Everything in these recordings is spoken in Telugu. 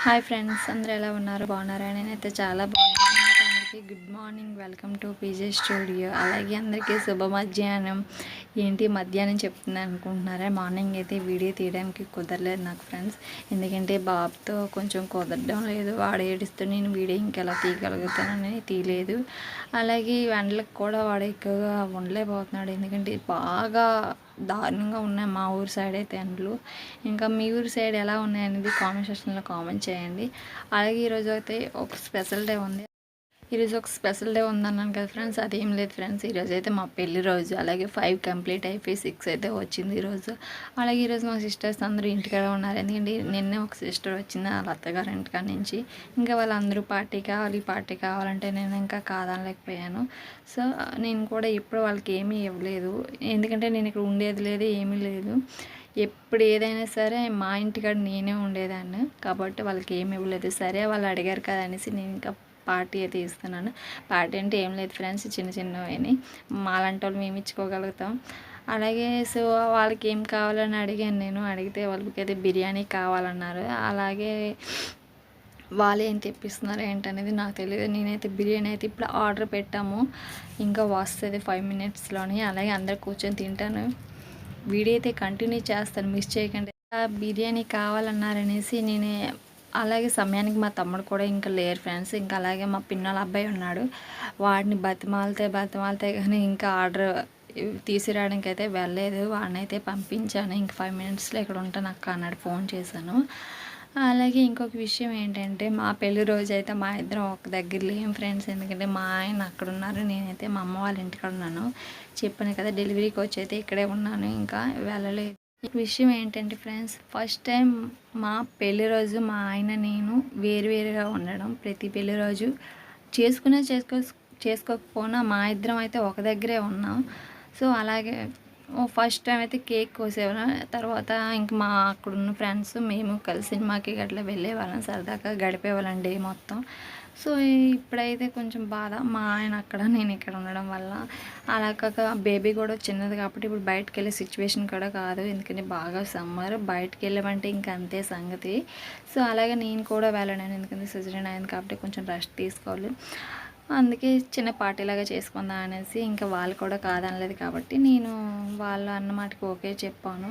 హాయ్ ఫ్రెండ్స్, అందరూ ఎలా ఉన్నారు? బాగున్నారా? నేనైతే చాలా బాగున్నాను. అందరికీ good morning, welcome to PJ studio. అలాగే అందరికీ శుభ మధ్యాహ్నం. ఏంటి మధ్యాహ్నం చెప్తుంది అనుకుంటున్నారా? మార్నింగ్ అయితే వీడియో తీయడానికి కుదరలేదు నాకు ఫ్రెండ్స్, ఎందుకంటే బాబుతో కొంచెం కుదరడం లేదు. వాడు ఏడుస్తూ నేను వీడియో ఇంకెలా తీయగలుగుతానని తీయలేదు. అలాగే ఎండలకు కూడా వాడు ఎక్కువగా ఉండలేకపోతున్నాడు, ఎందుకంటే బాగా దారుణంగా ఉన్నాయి మా ఊరు సైడ్ అయితే ఎండలు. ఇంకా మీ ఊరు సైడ్ ఎలా ఉన్నాయనేది కామెంట్ సెక్షన్లో కామెంట్ చేయండి. అలాగే ఈరోజు అయితే ఒక స్పెషల్ డే ఉంది. ఈరోజు ఒక స్పెషల్ డే ఉందన్నాను కదా ఫ్రెండ్స్, అదేం లేదు ఫ్రెండ్స్. ఈరోజు అయితే మా పెళ్లి రోజు. అలాగే 5 కంప్లీట్ అయిపోయి 6 అయితే వచ్చింది ఈరోజు. అలాగే ఈరోజు మా సిస్టర్స్ అందరూ ఇంటికాడ ఉన్నారు, ఎందుకంటే నిన్నే ఒక సిస్టర్ వచ్చింది వాళ్ళ అత్తగారి ఇంటికాడ నుంచి. ఇంకా వాళ్ళందరూ పార్టీ కావాలంటే నేను ఇంకా కాదనలేకపోయాను. సో నేను కూడా ఇప్పుడు వాళ్ళకి ఏమీ ఇవ్వలేదు, ఎందుకంటే నేను ఇక్కడ ఉండేది లేదు, ఏమీ లేదు. ఎప్పుడు ఏదైనా సరే మా ఇంటికాడ నేనే ఉండేదాన్ని, కాబట్టి వాళ్ళకి ఏమి ఇవ్వలేదు. సరే వాళ్ళు అడిగారు కదా అనేసి నేను ఇంకా పార్టీ అయితే ఇస్తున్నాను. పార్టీ అంటే ఏం లేదు ఫ్రెండ్స్, చిన్నవి మాలాంటి వాళ్ళు మేము ఇచ్చుకోగలుగుతాం. అలాగే సో వాళ్ళకి ఏం కావాలని అడిగాను నేను. అడిగితే వాళ్ళకైతే బిర్యానీ కావాలన్నారు. అలాగే వాళ్ళు ఏం తెప్పిస్తున్నారు ఏంటనేది నాకు తెలియదు. నేనైతే బిర్యానీ అయితే ఇప్పుడు ఆర్డర్ పెట్టాము, ఇంకా వస్తుంది 5 మినిట్స్లోని. అలాగే అందరు కూర్చొని తింటాను. వీడియో అయితే కంటిన్యూ చేస్తాను, మిస్ చేయకండి. బిర్యానీ కావాలన్నారనేసి నేనే. అలాగే సమయానికి మా తమ్ముడు కూడా ఇంకా లేరు ఫ్రెండ్స్. ఇంకా అలాగే మా పిన్నల అబ్బాయి ఉన్నాడు, వాడిని బతిమాలితే కానీ ఇంకా ఆర్డర్ తీసుకురావడానికి అయితే వెళ్ళలేదు. వాడిని అయితే పంపించాను. ఇంక 5 మినిట్స్లో ఇక్కడ ఉంటాను అక్క అన్నాడు, ఫోన్ చేశాను. అలాగే ఇంకొక విషయం ఏంటంటే, మా పెళ్లి రోజు అయితే మా ఇద్దరం ఒక దగ్గర లేం ఫ్రెండ్స్, ఎందుకంటే మా ఆయన అక్కడ ఉన్నారు, నేనైతే మా అమ్మ వాళ్ళ ఇంటికాడ ఉన్నాను. చెప్పాను కదా, డెలివరీకి వచ్చి అయితే ఇక్కడే ఉన్నాను, ఇంకా వెళ్ళలేదు. విషయం ఏంటంటే ఫ్రెండ్స్, ఫస్ట్ టైం మా పెళ్లి రోజు మా ఆయన నేను వేరువేరుగా ఉండడం. ప్రతి పెళ్లి రోజు చేసుకోకపోయినా మా ఇద్దరం అయితే ఒక దగ్గరే ఉన్నాం. సో అలాగే ఫస్ట్ టైం అయితే కేక్ కోసేవాళ్ళం. తర్వాత ఇంక మా అక్కడున్న ఫ్రెండ్స్ మేము కలిసి సినిమాకి గట్లా వెళ్ళేవాళ్ళం, సరదాగా గడిపేవాళ్ళం డే మొత్తం. సో ఇప్పుడైతే కొంచెం బాధ, మా ఆయన అక్కడ నేను ఇక్కడ ఉండడం వల్ల. అలా కాక బేబీ కూడా చిన్నది కాబట్టి ఇప్పుడు బయటకు వెళ్ళే సిచ్యువేషన్ కూడా కాదు, ఎందుకంటే బాగా సమ్మర్, బయటకు వెళ్ళామంటే ఇంకా అంతే సంగతి. సో అలాగే నేను కూడా వెళ్ళను, ఎందుకంటే సిజరీన్ అయింది కాబట్టి కొంచెం రెస్ట్ తీసుకోవాలి. అందుకే చిన్న పార్టీలాగా చేసుకుందాం అనేసి, ఇంకా వాళ్ళు కూడా కాదనలేదు కాబట్టి నేను వాళ్ళు అన్నమాటకి ఓకే చెప్పాను.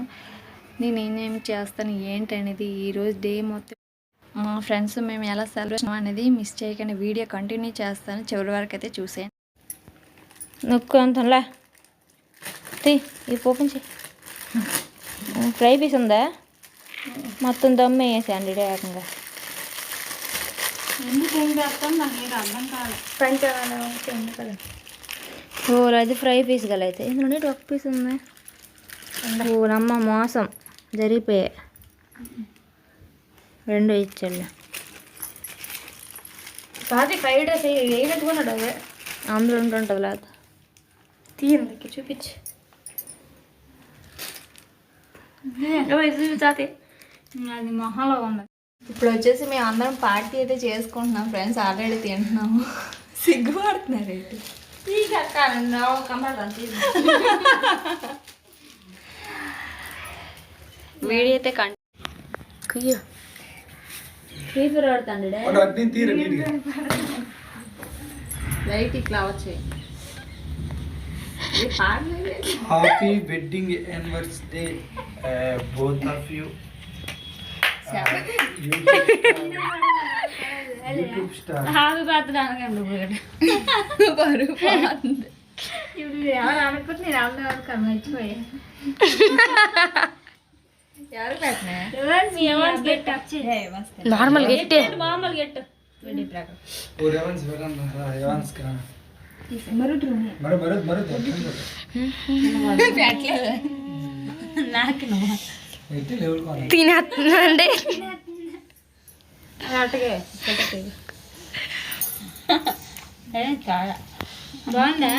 నేనేం చేస్తాను ఏంటనేది ఈరోజు డే మొత్తం మా ఫ్రెండ్స్ మేము ఎలా సెలబ్రేషన్ అనేది మిస్ చేయకుండా వీడియో కంటిన్యూ చేస్తాను, చివరి వరకు అయితే చూసేయండి. నొక్కు అంతలా ఈ పోపించి ఫ్రై పీస్ ఉందా, మొత్తం దమ్ము వేసేయండి ఏకంగా. ఓ అది ఫ్రై పీస్ గల అయితే ఇందులో ఒక పీస్ ఉంది. ఓ నమ్మ మోసం జరిగిపోయాయి, 2 ఇచ్చాడు. కాదు ఫ్రైడ్ రైస్ వేయట్టుకున్నాడు, అదే అందులో ఉంటుంటుంది లేదు, తీయండి చూపించి అది మొహంలో ఉంది. ఇప్పుడు వచ్చేసి మేము అందరం పార్టీ అయితే చేసుకుంటున్నాం ఫ్రెండ్స్, ఆల్రెడీ తింటున్నాము. సిగ్గుపడుతున్నారు ఏంటి? వీడియో అయితే కంటిన్యూ లైట్ ఇట్లా వచ్చాయి. Happy wedding anniversary both of you. YouTube star happy birthday అనకండి ఇప్పుడు ఎవరు అనుకుంటే నేను అందరూ మర్చిపోయా. ఎవరు పెట్టినా నార్మల్ గెట్టే మామూలు గెట్టు और एवंस वरन एवंस का మరుడు నాకు ఎట్టి లెవెల్ కొన తినేస్తుందండి అటగే చాలా బాగుందా.